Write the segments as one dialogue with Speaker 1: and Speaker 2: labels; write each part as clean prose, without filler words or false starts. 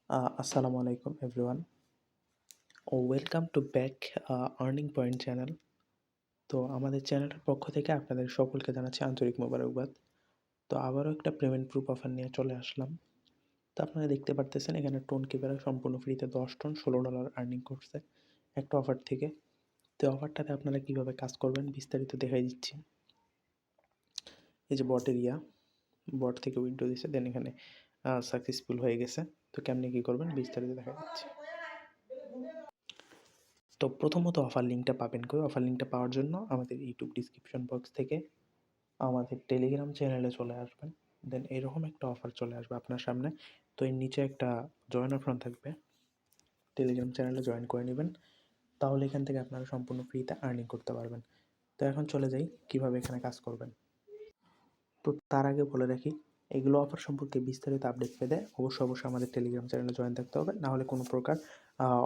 Speaker 1: Assalamu alaikum everyone. Welcome to back Earning Point channel. তো আমাদের চ্যানেলের পক্ষ থেকে আপনাদের সকলকে জানাচ্ছি আন্তরিক মোবারকবাদ। তো আবারও একটা পেমেন্ট প্রুফ অফার নিয়ে চলে আসলাম। তো আপনারা দেখতে পারতেছেন এখানে টোন কিপাররা সম্পূর্ণ ফ্রিতে 10 টোন $16 আর্নিং করছে একটা অফার থেকে। তো অফারটাতে আপনারা কীভাবে কাজ করবেন বিস্তারিত দেখাই দিচ্ছি। এই যে বট এরিয়া, বট থেকে উইথড্র দিছে, দেন এখানে সাকসেসফুল হয়ে গেছে। তো কেমনে কী করবেন বিস্তারিত দেখা যাচ্ছে। তো প্রথমত অফার লিঙ্কটা পাবেন কই? অফার লিঙ্কটা পাওয়ার জন্য আমাদের ইউটিউব ডিসক্রিপশন বক্স থেকে আমাদের টেলিগ্রাম চ্যানেলে চলে আসবেন। দেন এরকম একটা অফার চলে আসবে আপনার সামনে। তো এর নিচে একটা জয়েন অপশন থাকবে, টেলিগ্রাম চ্যানেলে জয়েন করে নেবেন। তাহলে এখান থেকে আপনারা সম্পূর্ণ ফ্রিতে আর্নিং করতে পারবেন। তো এখন চলে যাই কীভাবে এখানে কাজ করবেন। তো তার আগে বলে রাখি, এগুলো অফার সম্পর্কে বিস্তারিত আপডেট পেতে অবশ্যই আমাদের টেলিগ্রাম চ্যানেলে জয়েন থাকতে হবে, নাহলে কোনো প্রকার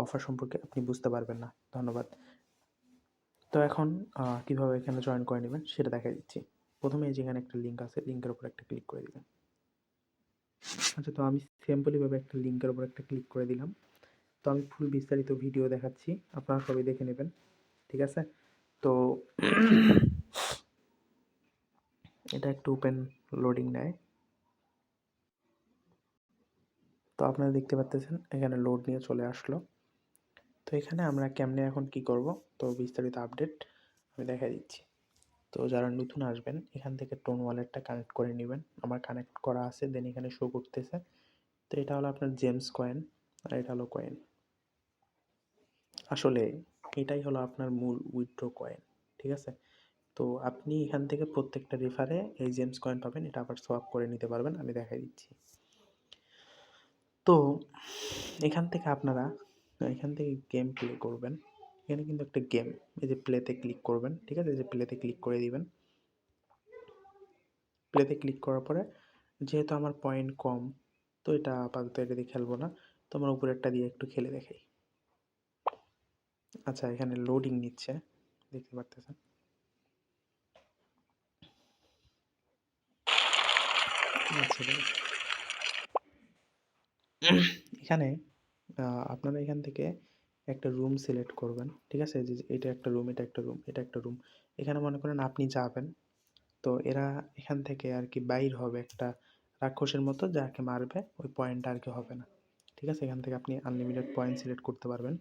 Speaker 1: অফার সম্পর্কে আপনি বুঝতে পারবেন না। ধন্যবাদ। তো এখন কীভাবে এখানে জয়েন করে নেবেন সেটা দেখাই দিচ্ছি। প্রথমে এই যেখানে একটা লিঙ্ক আছে, লিঙ্কের উপর একটা ক্লিক করে দিবেন। আচ্ছা, তো আমি সিম্পলিভাবে একটা লিঙ্কের উপর একটা ক্লিক করে দিলাম। তো আমি ফুল বিস্তারিত ভিডিও দেখাচ্ছি, আপনারা সবাই দেখে নেবেন, ঠিক আছে? তো এটা একটু ওপেন লোডিং নেয়। তো আপনারা দেখতে পাচ্ছেন এখানে লোড নিয়ে চলে আসলো। তো এখানে আমরা কেমনে এখন কি করব, তো বিস্তারিত আপডেট আমি দেখাই দিচ্ছি। তো যারা নতুন আসবেন এখান থেকে টোন ওয়ালেটটা কানেক্ট করে নেবেন। আমার কানেক্ট করা আছে, দেন এখানে শো করতেছে। তো এটা হলো আপনার জেমস কয়েন, আর এটা হলো কয়েন। আসলে এটাই হলো আপনার মূল উইথড্র কয়েন, ঠিক আছে? তো আপনি এখান থেকে প্রত্যেকটা রেফারে এই জেমস কয়েন পাবেন, এটা আবার সোয়াপ করে নিতে পারবেন। আমি দেখাই দিচ্ছি। তো এখান থেকে আপনারা গেম প্লে করবেন। এখানে কিন্তু একটা গেম, এই যে প্লেতে ক্লিক করবেন, ঠিক আছে? এই যে প্লেতে ক্লিক করে দিবেন। প্লেতে ক্লিক করার পরে যেহেতু আমার পয়েন্ট কম, তো এটা আপাতত এটা দিয়ে খেলবো না। তো আমার উপরেরটা দিয়ে একটু খেলে দেখাই। আচ্ছা, এখানে লোডিং নিচ্ছে, দেখতে পারতেছেন। আচ্ছা, এখানে আপনারা এখান থেকে একটা রুম সিলেক্ট করবেন, ঠিক আছে? যে এটা একটা রুম, এটা একটা রুম, এটা একটা রুম। এখানে মনে করেন আপনি যাবেন, তো এরা এখান থেকে আর কি বাইর হবে একটা রাক্ষসের মতো, যাকে মারবে ওই পয়েন্টটা আর কি হবে না, ঠিক আছে? এখান থেকে আপনি আনলিমিটেড পয়েন্ট সিলেক্ট করতে পারবেন।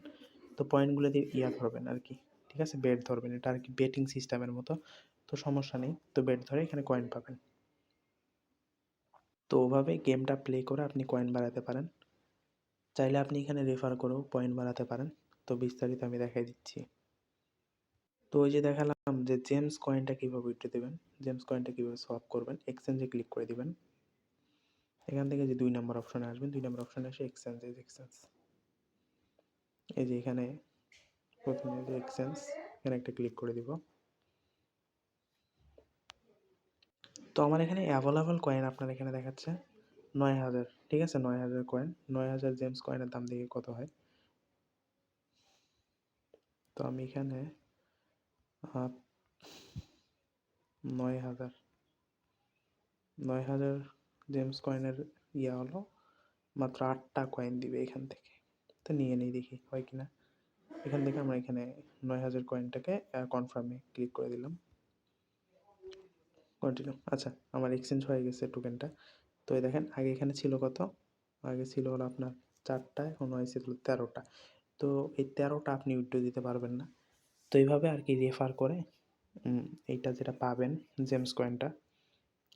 Speaker 1: তো পয়েন্টগুলো দিয়ে ধরবেন আর কি, ঠিক আছে? বেট ধরবেন, এটা আর কি বেটিং সিস্টেমের মতো। তো সমস্যা নেই, তো বেট ধরে এখানে কয়েন পাবেন। তো ওভাবে গেমটা প্লে করে আপনি কয়েন বাড়াতে পারেন। চাইলে আপনি এখানে রেফার করেও পয়েন্ট বাড়াতে পারেন। তো বিস্তারিত আমি দেখাই দিচ্ছি। তো ওই যে দেখালাম যে জেমস কয়েনটা কীভাবে উইথড্র দেবেন, জেমস কয়েনটা কীভাবে সোয়াপ করবেন, এক্সচেঞ্জে ক্লিক করে দিবেন। এখান থেকে যে 2 নম্বর অপশনে আসবেন, 2 নম্বর অপশনে এসে এক্সচেঞ্জ, এই যে এখানে প্রথমে যে এক্সচেঞ্জ, এখানে একটা ক্লিক করে দিব। তো আমার এখানে অ্যাভেলেবল কয়েন আপনার এখানে দেখাচ্ছে 9000, ঠিক আছে? 9000 কয়েন, 9000 জেমস কয়েনের দাম দেখি কত হয়। তো আমি এখানে 9000 জেমস কয়েনের হলো মাত্র 8টা কয়েন দিবে এখান থেকে। তো নিয়ে নেই, দেখি হয় কিনা। এখান থেকে আমরা এখানে 9000 কয়েনটাকে কনফার্মে ক্লিক করে দিলাম, কন্টিনিউ। আচ্ছা, আমার এক্সচেঞ্জ হয়ে গেছে টোকেনটা। তো এই দেখেন আগে এখানে ছিল কত, আগে ছিল হলো আপনার 4টা, এখন হয়েছে 13টা। তো এই 13টা আপনি উইথড্র দিতে পারবেন না। তো এইভাবে আর কি রেফার করে এইটা যেটা পাবেন জেমস কয়েনটা,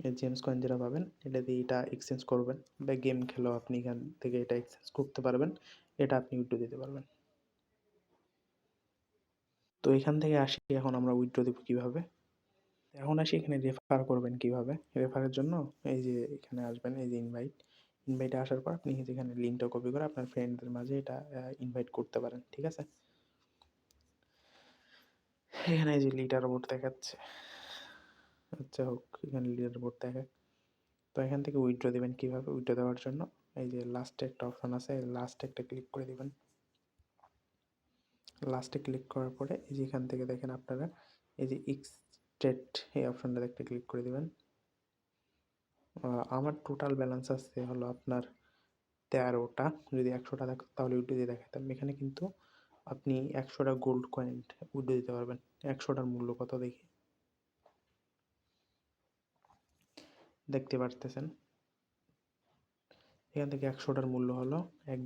Speaker 1: এই জেমস কয়েন যেটা পাবেন এটা দিয়ে এটা এক্সচেঞ্জ করবেন, বা গেম খেলেও আপনি এখান থেকে এটা এক্সচেঞ্জ করতে পারবেন, এটা আপনি উইথড্র দিতে পারবেন। তো এখান থেকে আসি এখন আমরা উইথড্র দেবো কীভাবে। এখন আসি এখানে রেফার করবেন কীভাবে। রেফারের জন্য এই যে এখানে আসবেন, এই যে ইনভাইটে আসার পর আপনি যেখানে লিঙ্কটা কপি করে আপনার ফ্রেন্ডদের মাঝে এটা ইনভাইট করতে পারেন, ঠিক আছে? এখানে এই যে লিডার বোর্ড দেখাচ্ছে, আচ্ছা হোক, এখানে লিডার বোর্ড দেখায়। তো এখান থেকে উইথড্র দেবেন কীভাবে, উইথড্র দেওয়ার জন্য এই যে লাস্টে একটা অপশন আছে, লাস্টে একটা ক্লিক করে দেবেন। লাস্টে ক্লিক করার পরে এই যে এখান থেকে দেখেন আপনারা এই যে এক্সট্রেট, এই অপশনটাতে একটা ক্লিক করে দেবেন। আমার টোটাল ব্যালেন্স আছে হলো আপনার 13টা। যদি 100টা থাকতো তাহলে উইথড্র দিয়ে দেখাতাম। এখানে কিন্তু আপনি 100টা গোল্ড কয়েন উইথড্র দিতে পারবেন। 100টার মূল্য কত দেখি? দেখতে পারতেছেন। এখান থেকে 100টার মূল্য হলো 1